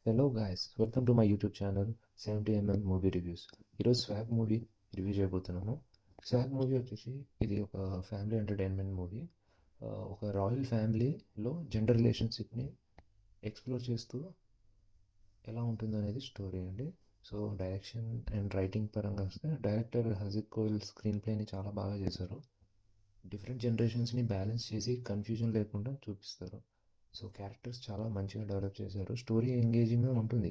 Hello guys, welcome to my YouTube channel 70mm movie reviews. ఈరోజు swag movie review చేయబోతున్నాను. Swag movie వచ్చేసి ఇది ఒక ఫ్యామిలీ ఎంటర్టైన్మెంట్ మూవీ. ఒక రాయల్ ఫ్యామిలీలో జెండర్ రిలేషన్షిప్ని ఎక్స్ప్లోర్ చేస్తూ ఎలా ఉంటుందో అనేది స్టోరీ అండి. సో డైరెక్షన్ అండ్ రైటింగ్ పరంగా వస్తే డైరెక్టర్ హజిత్ కోయల్ స్క్రీన్ ప్లేని చాలా బాగా చేశారు. డిఫరెంట్ జనరేషన్స్ని బ్యాలెన్స్ చేసి కన్ఫ్యూజన్ లేకుండా చూపిస్తారు. సో క్యారెక్టర్స్ చాలా మంచిగా డెవలప్ చేశారు. స్టోరీ ఎంగేజింగ్గా ఉంటుంది.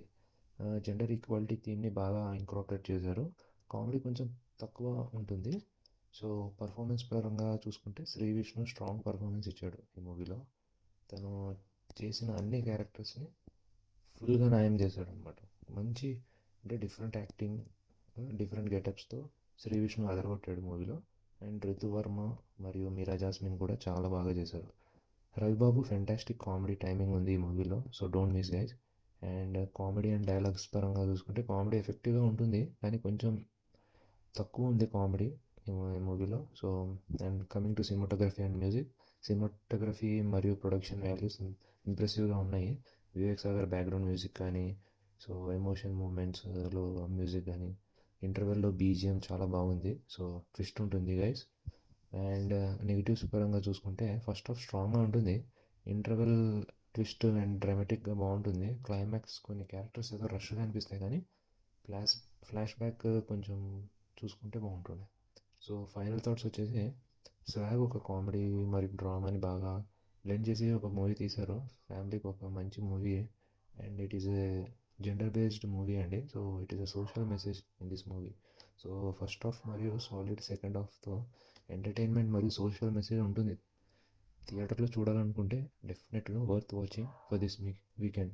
జెండర్ ఈక్వాలిటీ థీమ్ని బాగా ఇంక్రాపరేట్ చేశారు. కామెడీ కొంచెం తక్కువ ఉంటుంది. సో పర్ఫార్మెన్స్ పరంగా చూసుకుంటే శ్రీ విష్ణు స్ట్రాంగ్ పర్ఫార్మెన్స్ ఇచ్చాడు ఈ మూవీలో. తను చేసిన అన్ని క్యారెక్టర్స్ని ఫుల్గా న్యాయం చేశాడు అనమాట. మంచి అంటే different acting, different గెటప్స్తో Shri Vishnu అదరగొట్టాడు మూవీలో. అండ్ రితువర్మ మరియు మీరా జాస్మిన్ కూడా చాలా బాగా చేశారు. రవిబాబు ఫెంటాస్టిక్ కామెడీ టైమింగ్ ఉంది ఈ మూవీలో. So don't miss guys. And comedy and dialogues పరంగా చూసుకుంటే కామెడీ ఎఫెక్టివ్గా ఉంటుంది, కానీ కొంచెం తక్కువ ఉంది కామెడీ ఈ మూవీలో. So and coming to cinematography and music, cinematography మరియు ప్రొడక్షన్ వాల్యూస్ ఇంప్రెసివ్గా ఉన్నాయి. వివేక్ సాగర్ బ్యాక్గ్రౌండ్ మ్యూజిక్ కానీ, సో ఎమోషన్ మూమెంట్స్లో మ్యూజిక్ కానీ, ఇంటర్వెల్లో బీజిఎం చాలా బాగుంది. సో ట్విస్ట్ ఉంటుంది గైస్. అండ్ నెగిటివ్స్ పరంగా చూసుకుంటే ఫస్ట్ హాఫ్ స్ట్రాంగ్గా ఉంటుంది. ఇంటర్వెల్ ట్విస్ట్ అండ్ డ్రామాటిక్గా బాగుంటుంది. క్లైమాక్స్ కొన్ని క్యారెక్టర్స్ ఏదో రష్గా అనిపిస్తాయి, కానీ ఫ్లాష్ ఫ్లాష్ బ్యాక్ కొంచెం చూసుకుంటే బాగుంటుంది. సో ఫైనల్ థాట్స్ వచ్చేసి స్వాగ్ ఒక కామెడీ మరియు డ్రామాని బాగా బ్లెండ్ చేసి ఒక మూవీ తీశారు. ఫ్యామిలీకి ఒక మంచి movie. And it is a gender based movie అండి. So it is a social message in this movie. So first half మరియు సాలిడ్ సెకండ్ హాఫ్తో ఎంటర్టైన్మెంట్ మరియు సోషల్ మెసేజ్ ఉంటుంది. థియేటర్లో చూడాలనుకుంటే డెఫినెట్గా worth watching for this weekend.